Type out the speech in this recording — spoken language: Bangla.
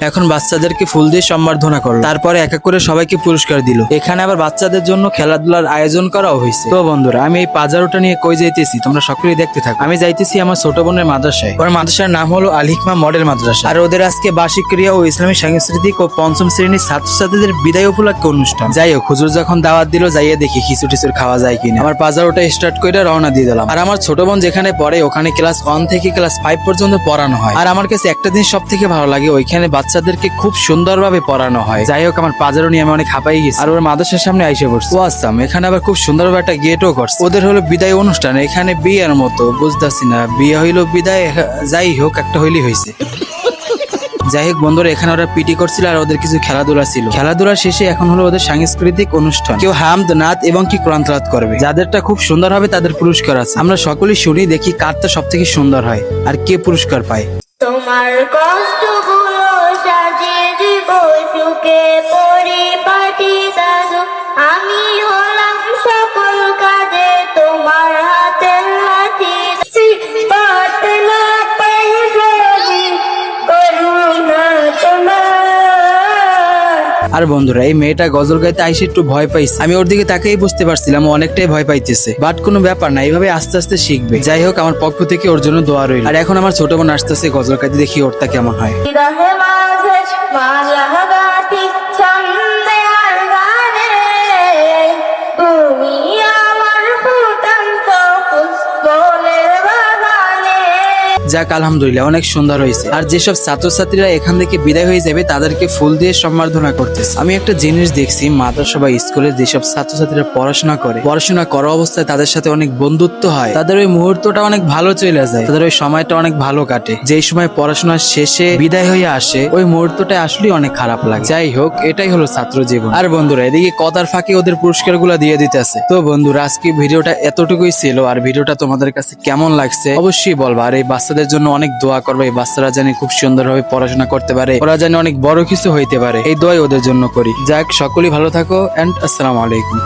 এখন বাচ্চাদেরকে ফুল দিয়ে সম্বর্ধনা করলো, তারপরে এক এক করে সবাইকে পুরস্কার দিল। এখানে আবার বাচ্চাদের জন্য খেলাধুলার আয়োজন করাও হয়েছে। তো বন্ধুরা, আমি এই পাজারোটা নিয়ে কই যাইতেছি তোমরা সকলেই দেখতে থাকো। আমি যাইতেছি আমার ছোট বোনের মাদ্রাসায়। ওর মাদ্রাসার নাম হলো আল হিকমা মডেল মাদ্রাসা। আর ওদের আজকে বার্ষিক ক্রিয়া ও ইসলামী সাংস্কৃতিক ও পঞ্চম শ্রেণীর ছাত্রছাত্রীদের বিদায় উপলক্ষে অনুষ্ঠান। যাই হোক, হুজুর যখন দাওয়াত দিল, যাইয়ে দেখি খিচুড়ি টিচুর খাওয়া যায় কিনা। আমার পাজারোটা স্টার্ট করে রওনা দিয়ে দিলাম। আর আমার ছোট বোন যেখানে পড়ে ওখানে ক্লাস 1 থেকে ক্লাস 5 পর্যন্ত পড়ানো হয়। আর আমার কাছে একটা জিনিস সব থেকে ভালো লাগে, ওইখানে বাচ্চাদেরকে খুব সুন্দরভাবে পড়ানো হয়। যাই হোক, আমার পাজারো নিয়ে আমি অনেক হাঁপাই গেছি। আর ওর মাদ্রাসার সামনে আইসে পড়ছে। ও আসাম, এখানে আবার খুব সুন্দরভাবে একটা গেটও করছে। ওদের হলো বিদায় অনুষ্ঠান, এখানে বিয়ের মতো বুঝতেছি না, বিয়ে হইলো বিদায়, যাই হোক একটা হইলেই হয়েছে। যাই হোক বন্ধুরা, এখানে ওরা পিটি করছিল আর ওদের কিছু খেলাধুলা ছিল। খেলাধুলা শেষে এখন হলো ওদের সাংস্কৃতিক অনুষ্ঠান। কেউ হামদ, নাত এবং কি কোরআন তেলাওয়াত করবে। যাদেরটা খুব সুন্দর হবে তাদের পুরস্কার আছে। আমরা সকলেই শুনি, দেখি কারটা সব থেকে সুন্দর হয় আর কে পুরস্কার পায়। তোমার কষ্টগুলো সাজিয়ে দিব সুখে পরিপাটি দাদু, আমি হলাম সকল কাজে তোমার হাতের লাঠি। পাতলা পাইজালি করুণা তোমার। আর বন্ধুরা, এই মেয়েটা গজল গাইতে আইসে একটু ভয় পাইছে। আমি ওর দিকে তাকেই বুঝতে পারছিলাম ও অনেকটাই ভয় পাইতেছে, বাট কোনো ব্যাপার না, এইভাবে আস্তে আস্তে শিখবে। যাই হোক, আমার পক্ষ থেকে ওর জন্য দোয়া রইল। আর এখন আমার ছোট বোন আসতেছে গজল গাইতে, দেখি ওরটা কেমন হয়। বিরহে মাঝে মালা গাঁথি ছন্দে আর গানে, তুমি আমার ফুটন্ত ফুলের বাগানে। যাক, আলহামদুলিল্লাহ, অনেক সুন্দর হয়েছে। আর যেসব ছাত্রছাত্রীরা এখান থেকে বিদায় হয়ে যাবে তাদেরকে ফুল দিয়ে সম্বর্ধনা করতেছে। আমি একটা জিনিস দেখছি, মাদ্রাসা বা স্কুলে যেসব ছাত্রছাত্রীরা পড়াশোনা করা অবস্থায় তাদের সাথে অনেক বন্ধুত্ব হয়, তাদের ওই মুহূর্তটা অনেক ভালো চলে যায়, তাদের ওই সময়টা অনেক ভালো কাটে। যেই সময় পড়াশোনার শেষে বিদায় হয়ে আসে, ওই মুহূর্তটা আসলে অনেক খারাপ লাগে। যাই হোক, এটাই হলো ছাত্র জীবন। আর বন্ধুরা, এদিকে কথার ফাঁকে ওদের পুরস্কার গুলা দিয়ে দিতেছে। তো বন্ধুরা, আজকে ভিডিওটা এতটুকুই ছিল। আর ভিডিওটা তোমাদের কাছে কেমন লাগছে অবশ্যই বলবা। আর এই বাচ্চাদের জন্য অনেক দোয়া করবে, এই বাচ্চারা জানি খুব সুন্দরভাবে পড়াশোনা করতে পারে, ওরা জানি অনেক বড় কিছু হইতে পারে, এই দোয়াই ওদের জন্য করি। যাক, সকলেই ভালো থাকো এন্ড আসসালামু আলাইকুম।